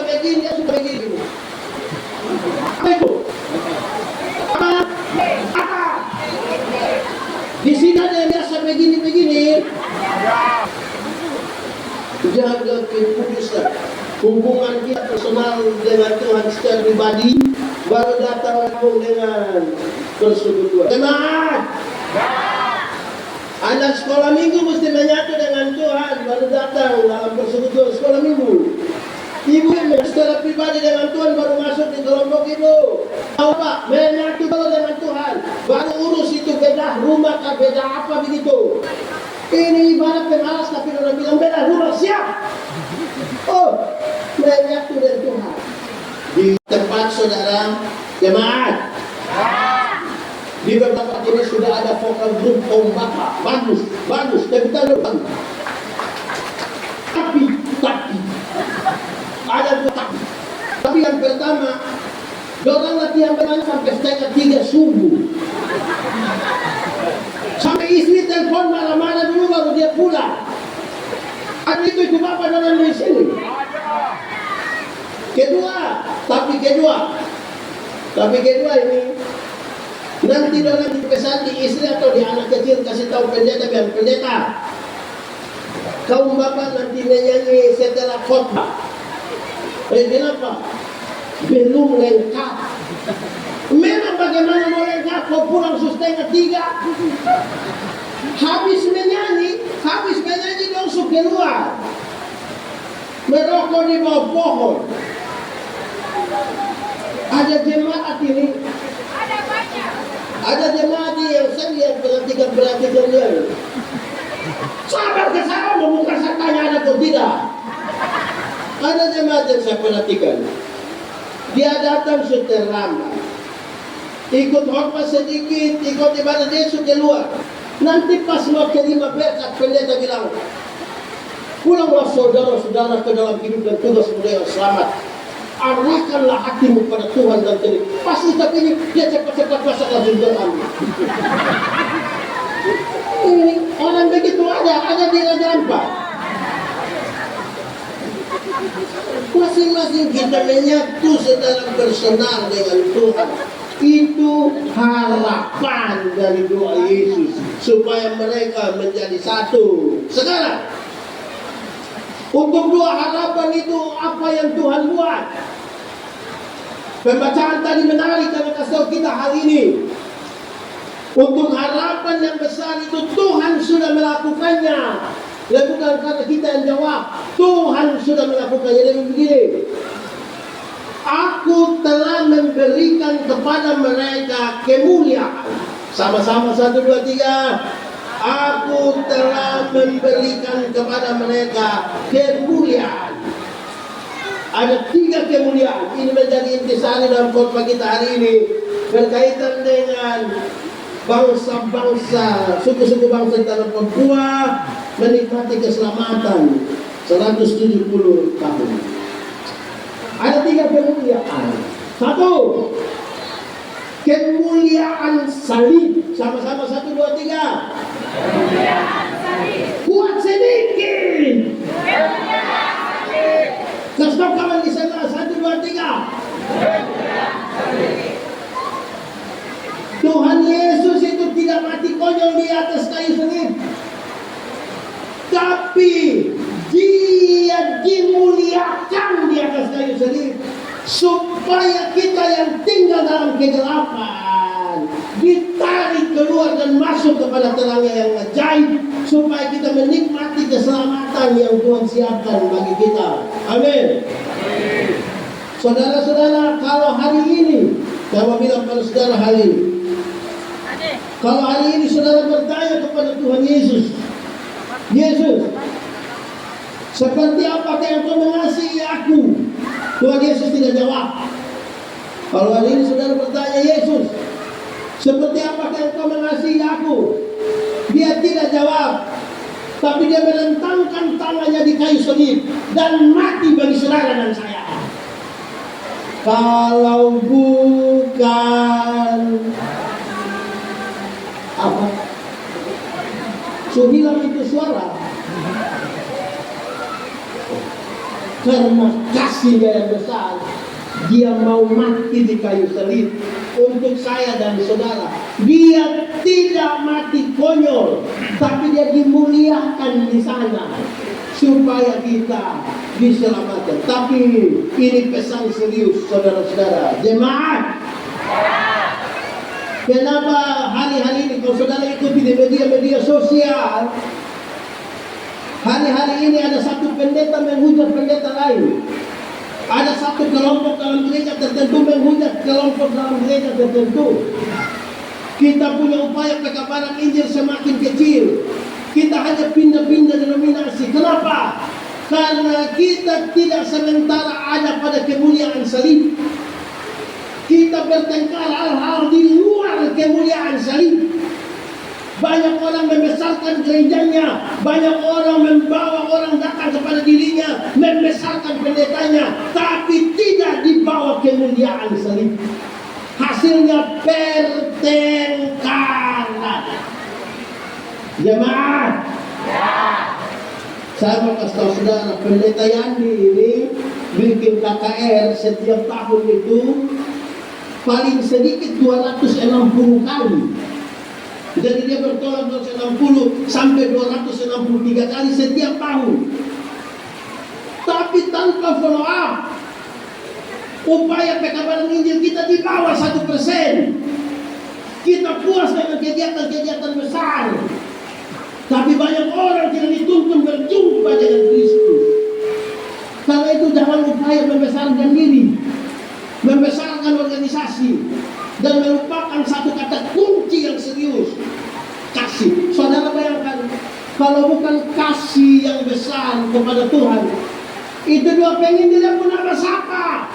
begini, dia suka begini. Apa itu? Apa? Di sini ada yang biasa begini-begini. Jaga kekudusan. Hubungan kita personal dengan Tuhan secara pribadi, baru datang dengan persekutuan. Jemaat, anak sekolah minggu mesti menyatu dengan Tuhan, baru datang dalam persekutuan sekolah minggu. Ibu yang secara pribadi dengan Tuhan baru masuk di kelompok ibu. Tahu Pak, menyatu dulu dengan Tuhan, baru urus itu beda rumah, beda apa begitu. Ini ibarat pemalas tapi orang bilang beda rumah, siap. Oh, menyatu dengan Tuhan. Di tempat saudara jemaat, di beberapa ini sudah ada vokal grup Om Bapa. Bagus, bagus, tapi ada dua tapi. Tapi yang pertama, dorang latihan bermain sampai setengah 3 subuh. Sampai istri telepon marah-marah dulu baru dia pulang. Ada itu Bapak dorang di sini. Tapi kedua ini nanti dorang dipesan di istri atau di anak kecil kasih tahu pendeta biar pendeta. Kaum Bapak nanti menyanyi setelah khotbah. Kenapa? Belum lengkap. Memang bagaimana mau lengkap? Kau pulang setengah 3. Habis menyanyi langsung keluar. Merokok di bawah pohon. Ada jemaat ini. Ada banyak. Ada jemaat yang saya lihat perhatikan dia. Sabar ke saya membuka tanya ada atau tidak. Ada jemaat yang saya perhatikan. Dia datang seterlambat. Ikut khotbah sedikit, ikut ibadah dia sudah keluar. Nanti pas mau terima berkat pendeta bilang, pulanglah saudara-saudara ke dalam hidup dan tugas mulia yang selamat. Arahkanlah hatimu pada Tuhan dan terima. Pas ustaz ini dia cepat-cepat masak langsung doa. Ini orang begitu ada di Raja Ampat. Masing-masing kita menyatu secara personal dengan Tuhan. Itu harapan dari doa Yesus supaya mereka menjadi satu. Sekarang untuk dua harapan itu apa yang Tuhan buat? Pembacaan tadi menarik karena kasih kita hari ini. Untuk harapan yang besar itu Tuhan sudah melakukannya. Dan bukan karena kita yang jawab. Tuhan sudah melakukannya. Jadi begini, aku telah memberikan kepada mereka kemuliaan. Sama-sama 1, 2, 3. Aku telah memberikan kepada mereka kemuliaan. Ada 3 kemuliaan. Ini menjadi intisari dalam khotbah kita hari ini. Berkaitan dengan bangsa-bangsa, suku-suku bangsa di tanah Papua menikmati keselamatan 170 tahun. Ada 3 kemuliaan. 1, kemuliaan salib. Sama-sama 1, 2, 3. Kemuliaan salib. Kuat sedikit. Kemuliaan salib. Stop kawan di sana. 1, 2, 3. Kemuliaan salib. Tuhan Yesus itu tidak mati konyol di atas kayu salib, tapi Dia dimuliakan di atas kayu salib supaya kita yang tinggal dalam kegelapan ditarik keluar dan masuk kepada terangnya yang ajaib, supaya kita menikmati keselamatan yang Tuhan siapkan bagi kita. Amin. Saudara-saudara, kalau hari ini, saya bilang pada saudara hari ini, kalau hari ini saudara bertanya kepada Tuhan Yesus, seperti apakah yang kau mengasihi aku? Tuhan Yesus tidak jawab. Kalau hari ini saudara bertanya, Yesus, seperti apakah yang kau mengasihi aku? Dia tidak jawab. Tapi dia merentangkan tangannya di kayu salib dan mati bagi saudara dan saya. Kalau bukan apa? Hilang itu suara. karena kasihnya yang besar, dia mau mati di kayu salib untuk saya dan saudara. Dia tidak mati konyol, tapi dia dimuliakan di sana supaya kita diselamatkan. Tapi ini pesan serius, saudara-saudara jemaat. Kenapa hari-hari ini kalau saudara ikuti di media-media sosial, hari-hari ini ada satu pendeta menghujat pendeta lain, ada satu kelompok dalam gereja tertentu menghujat kelompok dalam gereja tertentu. Kita punya upaya pekabaran Injil semakin kecil, kita hanya pindah-pindah denominasi. Kenapa? Karena kita tidak sementara ada pada kemuliaan salib. Kita bertengkar hal-hal di luar kemuliaan salib. Banyak orang membesarkan gerejanya, banyak orang membawa orang datang kepada dirinya, membesarkan pendetanya, tapi tidak dibawa kemuliaan salib. Hasilnya pertengkaran. Jemaat, saya mau kasih tahu saudara, pendeta Yandi ini bikin KKR setiap tahun itu paling sedikit 260 kali. Jadi dia bertolak 260 sampai 263 kali setiap tahun. Tapi tanpa follow up. Upaya pekabaran Injil kita di bawah 1%. Kita puas dengan kegiatan-kegiatan besar. Tapi banyak orang tidak dituntun berjumpa dengan Kristus. Karena itu jangan upaya membesarkan diri, membesarkan organisasi, dan melupakan satu kata kunci yang serius, kasih. Saudara bayangkan, kalau bukan kasih yang besar kepada Tuhan, itu dua pengen dia pun nama siapa?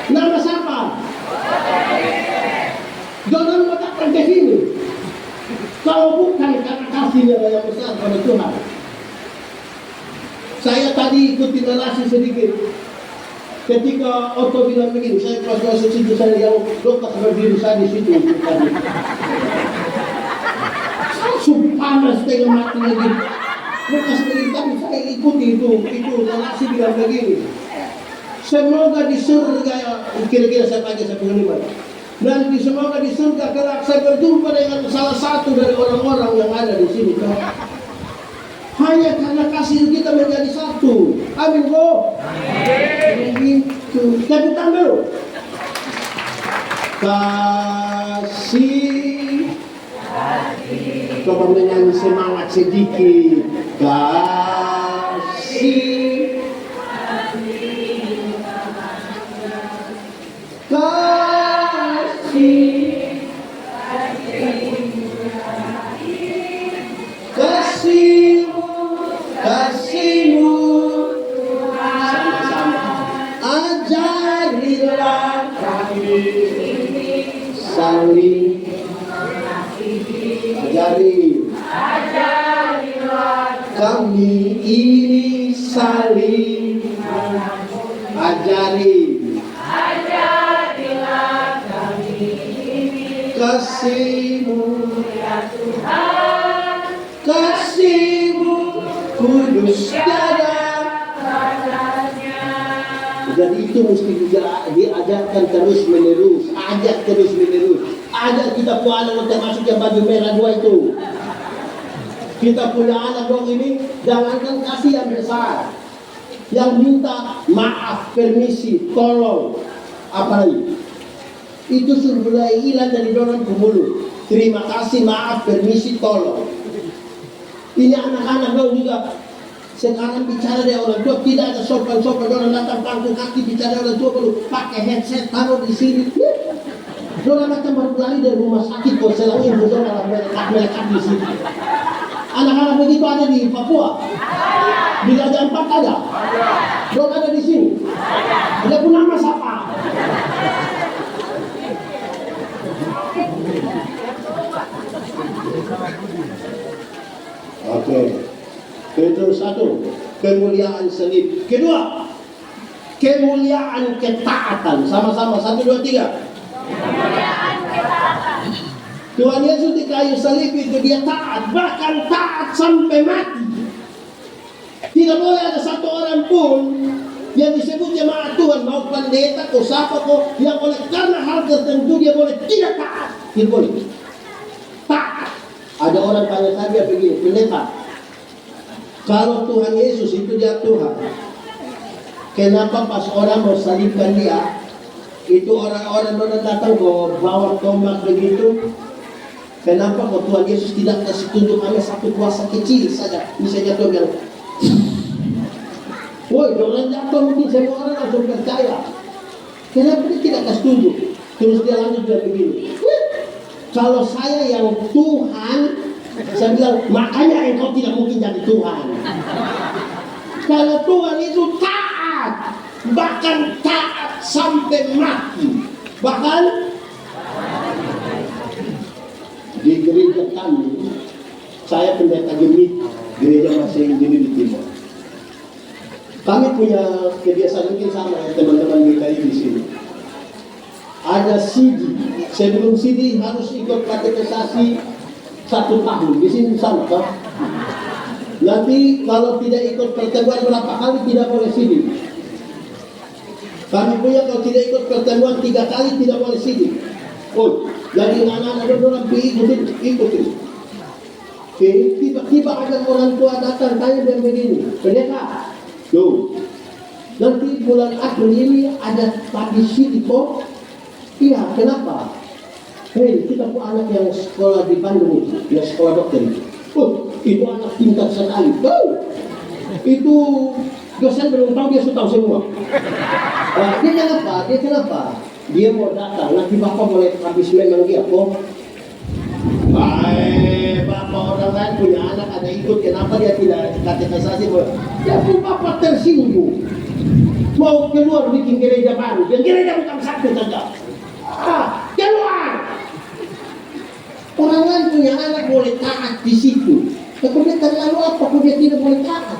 Nama siapa? Jangan mau datang ke sini. Kalau bukan karena kasihnya yang besar pada Tuhan. Saya tadi ikuti narasi sedikit. Ketika Otto bilang begini, saya pas masuk situ, saya yang dokter berdiri saya di situ. Panas tengah mati lagi. Bekas berita saya ikuti itu narasi bilang begini. Semoga di surga, kira-kira saya tanya saya pengalaman. Nanti semoga di surga kelak saya berjumpa dengan salah satu dari orang-orang yang ada di sini. Hanya karena kasih kita menjadi satu. Amin, bro. Begitu. Tepuk tangan dulu. Kasih. Coba menyanyi semangat sedikit. Kasih. Kasihmu sama-sama ajarilah kami saling ajarilah kami ini saling ajarilah kami ini kasihmu ya Tuhan, kasihmu kudus dadanya. Jadi itu mesti juga diajarkan terus menerus, ajak terus menerus. Ajak kita punya anak termasuk yang baju merah dua itu. Kita punya anak dong ini, jangankan kasih yang besar, yang minta maaf, permisi, tolong, apalagi itu sudah mulai hilang dari dorong ke mulut. Terima kasih, maaf, permisi, tolong. Ini anak-anak dong juga. Sekarang bicara dengan orang tua tidak ada sopan-sopan. Orang datang pangku kaki bicara orang tua perlu pakai headset taruh di sini. Orang macam baru lari dari rumah sakit kok selang ibu orang melekat di sini. Anak-anak begitu ada di Papua. Di Raja Ampat ada. Orang ada di sini. Dia pun nama siapa? Oke. Itu satu, kemuliaan salib. Kedua, kemuliaan ketaatan. Sama-sama, 1, 2, 3. Kemuliaan ketaatan. Tuhan Yesus di kayu salib itu dia taat, bahkan taat sampai mati. Tidak boleh ada satu orang pun yang disebut jemaat Tuhan, mau pendeta atau siapa kok, yang oleh karena hal tertentu dia boleh tidak taat. Tidak boleh. Taat. Ada orang tanya saya begini, pendeta, kalau Tuhan Yesus itu dia Tuhan, kenapa pas orang mau salibkan dia, itu orang-orang datang kok bawa tombak begitu? Kenapa kok Tuhan Yesus tidak kasih tunjuk hanya satu kuasa kecil saja? Misalnya Tuhan bilang, woi, orang jatuh mungkin semua orang langsung percaya. Kenapa dia tidak kasih tunjuk? Terus dia lanjut dia begini, kalau saya yang Tuhan, saya bilang, makanya engkau tidak mungkin jadi Tuhan. Kalau Tuhan itu taat, bahkan taat sampai mati. Bahkan di gereja kami, saya pendeta gemit, gereja masih jadi di timur. Kami punya kebiasaan mungkin sama ya teman-teman GKI di sini. Ada CD, sebelum CD harus ikut katekisasi 1 tahun. Di sini sama kan? Nanti kalau tidak ikut pertemuan berapa kali tidak boleh CD. Kami punya kalau tidak ikut pertemuan 3 kali tidak boleh CD. Oh, jadi anak-anak orang ikutin. Oke, tiba-tiba ada orang tua datang tanya dia begini, pendeta, tuh, nanti bulan April ini ada tradisi di kok. Iya, kenapa? Hei, kita punya anak yang sekolah di Bandung itu, yang sekolah dokter itu. Oh, itu anak pintar sekali. Oh, itu dosen belum tahu, dia sudah tahu semua. Dia kenapa? Dia mau datang, nanti bapak boleh habis memang dia kok. Bapak orang lain punya anak ada ikut, kenapa dia tidak katekisasi? Ya pun bapak tersinggung. Mau keluar bikin gereja baru, dan gereja bukan satu saja. Keluar. Orang lain punya anak boleh taat di situ. Tapi dia terlalu apa? Kok dia tidak boleh taat?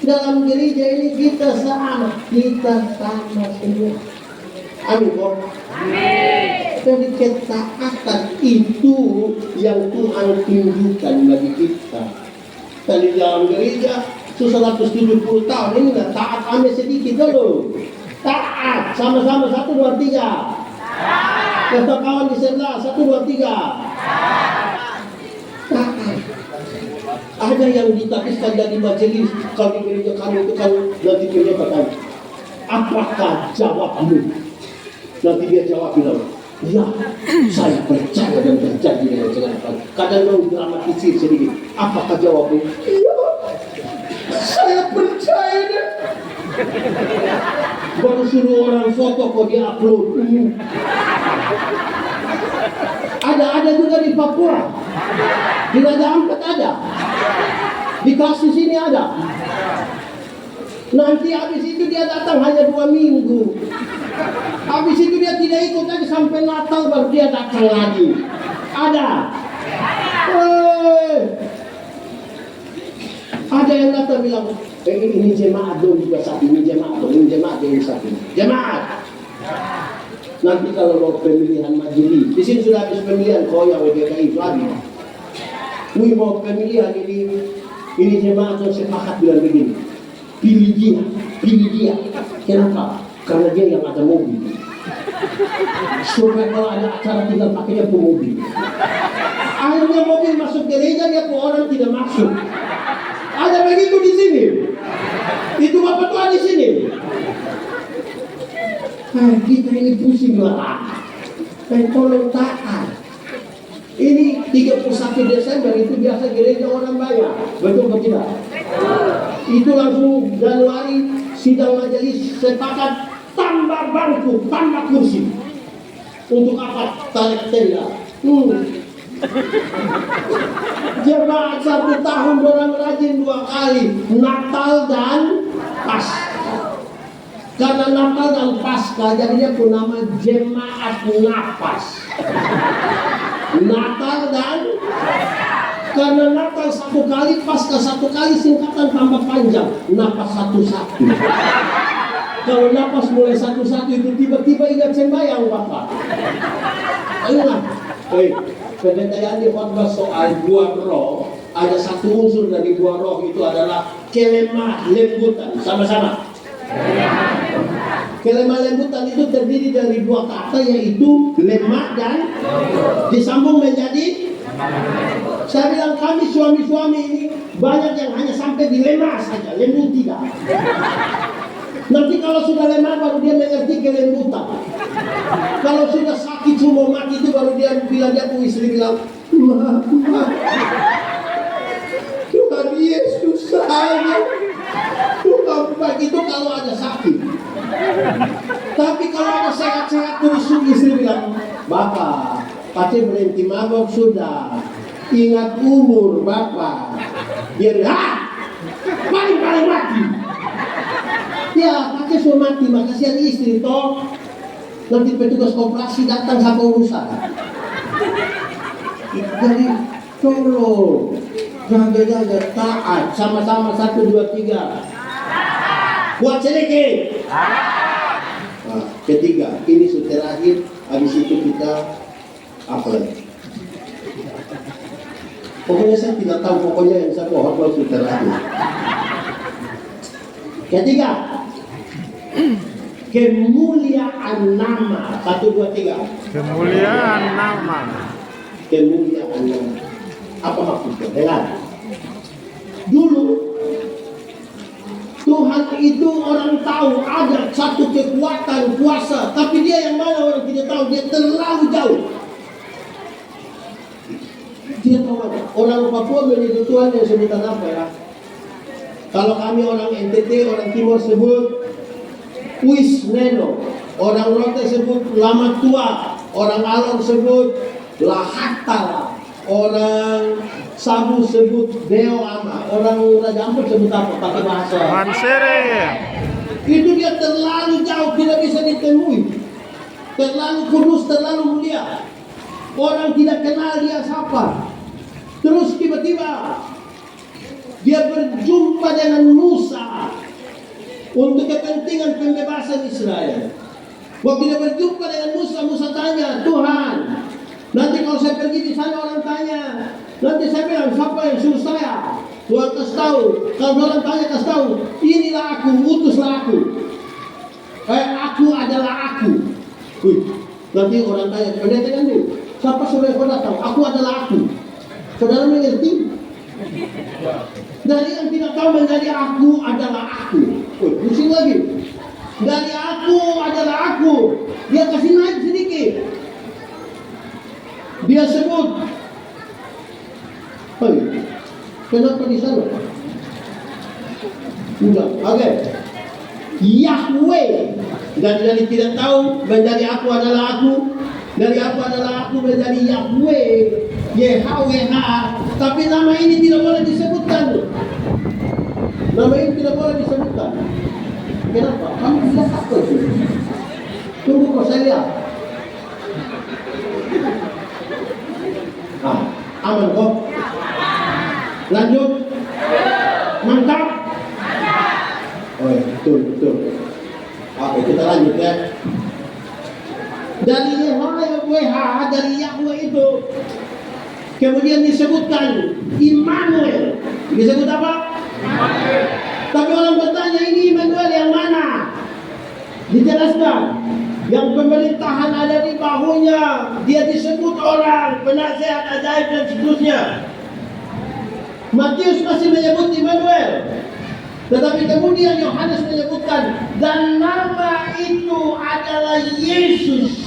Dalam gereja ini kita sama semua. Amin kok. Amin. Jadi ketaatan itu yang Tuhan tunjukkan bagi kita. Tadi dalam gereja 170 tahun ini nggak taat, ambil sedikit dulu. Taat, sama-sama 1, 2, 3. Kata kawan di sebelah 1, 2, 3. Taat. Ada yang ditapiskan dari majelis kalau di gereja kami itu kan nanti penyebabkan. Apakah jawabmu? Nanti dia jawab bilang, ya, saya percaya dan terjadi dengan jenazah. Kadang mau dramatisir sedikit. Apakah jawabmu? Iya, saya percaya deh. Baru suruh orang foto kok dia upload. Ada juga di Papua. Di Raja Ampat ada. Di kasus ini ada. Nanti habis itu dia datang hanya 2 minggu. Habis itu dia tidak ikut lagi sampai Natal baru dia datang lagi. Ada. Ada yang datang bilang, ini jemaat dong juga satu, ini jemaat dong, ini jemaat yang satu. Jemaat. Nanti kalau mau pemilihan majelis, di sini sudah habis pemilihan koyak WGKI itu habis. Wih mau pemilihan ini jemaat yang sepakat bilang begini. Pilih dia. Kenapa? Karena dia yang ada mobil. Supaya kalau ada acara tinggal pakai dia pun mobil. Akhirnya mobil masuk gereja, dia pun orang tidak masuk. Ada begitu di sini. Itu Bapak Tuhan di sini. Kita ini pusing lah. Tolong taat. Ini 31 Desember itu biasa gereja orang banyak. Betul atau tidak? Itu langsung Januari sidang majelis sepakat tambah bangku, tambah kursi. Untuk apa? Tarik tenda. Jemaat 1 tahun orang rajin 2 kali, Natal dan Paskah. Karena Natal dan Paskah jadinya pun nama jemaat napas. Natal dan karena Natal 1 kali, Paskah 1 kali, singkatan tambah panjang, napas 1-1. Kalau napas mulai 1-1 itu tiba-tiba ingat sembahyang Bapak. Ingat, pendeta yang khotbah soal 2 roh ada satu unsur dari buah roh itu adalah kelemah lembutan. Sama-sama. Kelemah lembutan itu terdiri dari dua kata, yaitu lemah dan disambung menjadi. Saya bilang kami suami-suami ini banyak yang hanya sampai di lemah saja, lembut tidak. Nanti kalau sudah lemah baru dia mengerti kelembutan. Kalau sudah sakit semua mati itu baru dia bilang, dia pun istri bilang, Tuhan Yesus saya. Tuhan begitu kalau ada sakit. Tapi kalau ada sehat-sehat terus istri bilang, Bapak, pasti berhenti mabok sudah. Ingat umur Bapak. Dia bilang, paling mati. Ya, pakai sudah mati, makasih istri toh. Nanti petugas koperasi datang sama urusan. Jadi tolong jaga-jaga, taat, sama-sama 1, 2, 3. Buat sedikit. Nah, ketiga, ini sudah terakhir. Habis itu kita apa lagi? Pokoknya saya tidak tahu, pokoknya yang saya mau hafal sudah terakhir. Ketiga, kemuliaan nama. 1, 2, 3. Kemuliaan nama. Kemuliaan nama. Apa maksudnya? Dengar. Dulu Tuhan itu orang tahu ada satu kekuatan kuasa, tapi dia yang mana orang tidak tahu. Dia terlalu jauh. Dia tahu ada. Orang Papua menyebut Tuhan yang sebutan apa ya? Kalau kami orang NTT, orang Timur sebut Wisneno, orang Rote sebut Lama Tua, orang Alor sebut Lahatala, orang Sabu sebut Deo Ama, orang Raja Ampun sebut apa? Pakai bahasa Mansere. itu. Dia terlalu jauh, tidak bisa ditemui. Terlalu kudus, terlalu mulia. Orang tidak kenal dia siapa. Terus tiba-tiba dia berjumpa dengan Musa untuk kepentingan pembebasan Israel. Waktu dia berjumpa dengan Musa, Musa tanya, Tuhan, nanti kalau saya pergi di sana orang tanya, nanti saya bilang siapa yang suruh saya? Tuhan kasih tahu. Kalau orang tanya kasih tahu, inilah aku, utuslah aku. Aku adalah aku. Nanti orang tanya, pendeta kan dia, siapa suruh kau datang? Aku adalah aku. Saudara mengerti? Dari yang tidak tahu menjadi aku adalah aku. Pusing lagi. Dari aku adalah aku. Dia kasih naik sedikit. Dia sebut. Kenapa di sana? Udah, oke. Yahweh. Dari tidak tahu menjadi aku adalah aku. Dari aku adalah aku menjadi Yahweh. YHWH. Tapi nama ini tidak boleh disebutkan. Nama ini tidak boleh disebutkan. Kenapa? Kamu bilang apa itu? Tunggu kok saya lihat. Aman kok? Lanjut? Mantap? Oh ya, betul. Oke, kita lanjut ya. Dari YHWH, dari Yahweh itu kemudian disebutkan Immanuel. Disebut apa? Immanuel. Tapi orang bertanya, ini Immanuel yang mana? Dijelaskan. Yang pemerintahan ada di bahunya. Dia disebut orang, penasihat ajaib dan seterusnya. Matius masih menyebut Immanuel. Tetapi kemudian Yohanes menyebutkan, dan nama itu adalah Yesus.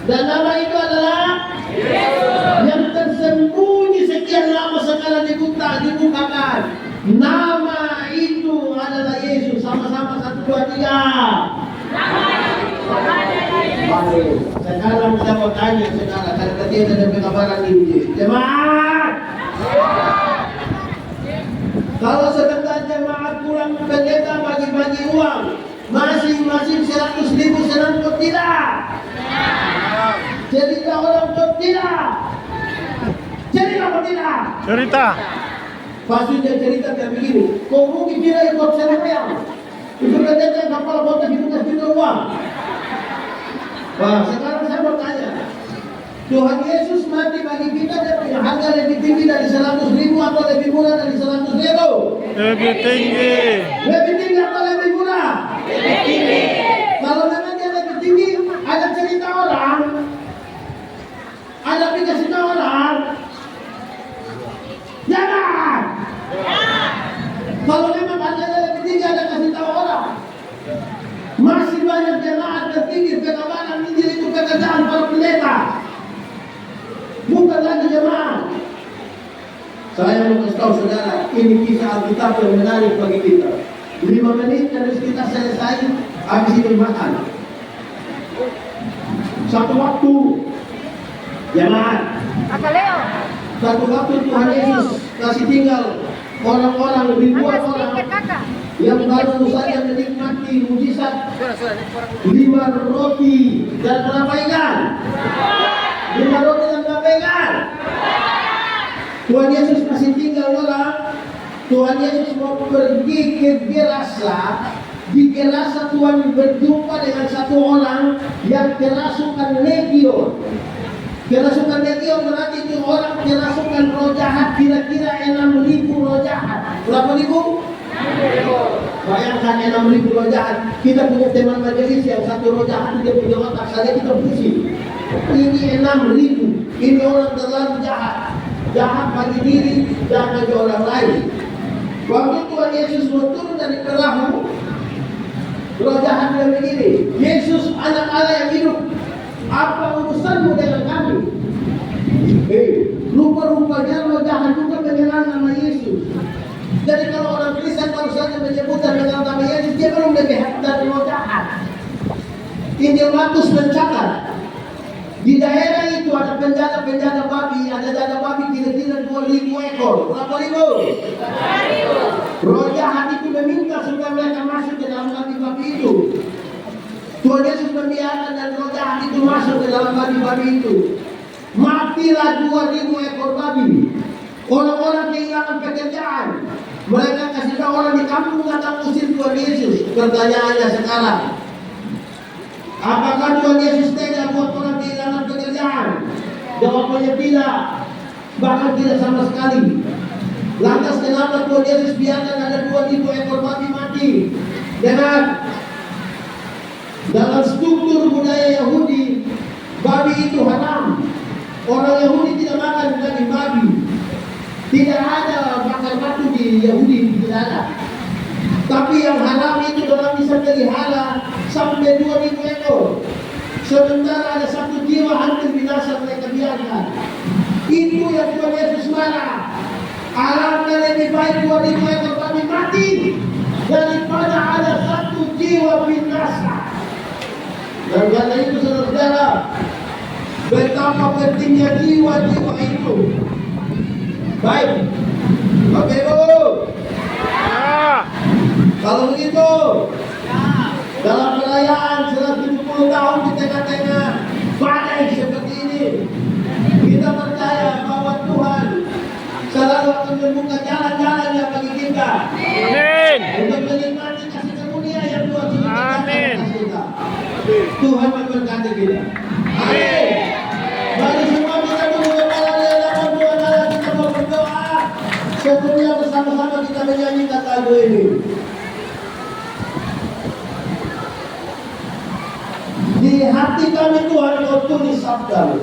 Dan nama itu adalah Yesus. Yang tersembunyi sekian lama sekarang dibukakan. Nama itu adalah Yesus. Sama-sama 1, 2, 3. Nama itu adalah Yesus. Sekarang saya mau tanya saudara, karena tadi ada pekabaran ini. Jemaat. Kalau sebentar jemaat pulang pendeta bagi-bagi uang, masing-masing 100.000 senang kok tidak? Cerita orang kok tidak? Cerita kok tidak? Cerita. Pasti dia cerita kayak begini. Kok mungkin tidak ikut saya? Itu pendeta yang kepala botak itu kasih uang. Wah, sekarang saya mau tanya. Tuhan Yesus mati bagi kita dan punya harga lebih tinggi dari 100.000 atau lebih murah dari 100.000? Lebih tinggi. Lebih tinggi atau lebih murah? Lebih tinggi. Kalau memang dia lebih tinggi, ada cerita orang, ada kasih tahu orang, jangan. Kalau memang harganya lebih tinggi, ada kasih tahu orang. Masih banyak jemaat berpikir keamanan Injil itu pekerjaan para pendeta, bukan lagi jemaat. Saya mau kasih tahu saudara, ini kisah Alkitab yang menarik bagi kita. 5 menit terus kita selesai, habis itu makan. Satu waktu, jemaat. Satu waktu Tuhan Yesus kasih tinggal orang-orang, ribuan orang yang baru saja menikmati mujizat 5 roti dan berapa ikan? 5 roti dan berapa ikan? Tuhan Yesus masih tinggal orang. Tuhan Yesus mau pergi ke Gerasa. Di Gerasa Tuhan berjumpa dengan satu orang yang kerasukan legion. Kerasukan legion berarti itu orang kerasukan roh jahat, kira-kira 6.000 roh jahat. Berapa ribu? Bayangkan 6.000 roh jahat. Kita punya teman majelis yang satu roh jahat dia punya otak saja kita pusing. Ini 6.000. Ini orang terlalu jahat. Jahat bagi diri, jahat bagi orang lain. Waktu Tuhan Yesus mau turun dari perahu, roh jahat bilang begini, Yesus anak Allah yang hidup, apa urusanmu dengan kami? Rupa-rupanya roh jahat juga mengenal nama Yesus. Jadi kalau orang Kristen baru saja menyebut dan mengenal nama Yesus, dia belum lebih hebat dari roh jahat. Injil Markus mencatat, di daerah itu ada penjara babi, ada jaga babi kira-kira 2.000 ekor. Berapa ribu? 2.000. Roh jahat itu meminta supaya mereka masuk ke dalam babi itu. Tuhan Yesus membiarkan dan roh jahat itu masuk ke dalam babi itu. Matilah 2.000 ekor babi. Orang-orang kehilangan pekerjaan. Mereka kasih tahu orang di kampung datang usir Tuhan Yesus. Pertanyaannya sekarang, apakah Tuhan Yesus tega buat orang kehilangan pekerjaan? Jawabannya tidak, bahkan tidak sama sekali. Lantas kenapa Tuhan Yesus biarkan ada 2.000 ekor babi mati? Dengar, dalam struktur budaya Yahudi, babi itu haram. Orang Yahudi tidak makan daging babi. Tidak ada bakar batu di Yahudi, tidak ada. Tapi yang haram itu dalam bisa pelihara sampai 2.000 ekor. Sementara ada satu jiwa hampir binasa mereka biarkan. Itu yang Tuhan Yesus marah. Alangkah lebih baik 2.000 ekor babi mati daripada ada satu jiwa binasa. Dan karena itu saudara, betapa pentingnya jiwa-jiwa itu. Baik, Bapak Ibu. Kalau begitu, dalam perayaan 170 tahun di tengah-tengah badai seperti ini, kita percaya bahwa Tuhan selalu akan membuka jalan-jalannya bagi kita. Amin. Untuk menikmati kasih karunia yang Tuhan sudah Amin. berikan kepada kita. Tuhan memberkati kita. Amin. Mari semua kita tunggu kepala di hadapan Tuhan Allah, kita mau berdoa. Semuanya bersama-sama kita menyanyikan lagu ini. Di hati kami Tuhan Kau tulis sabda.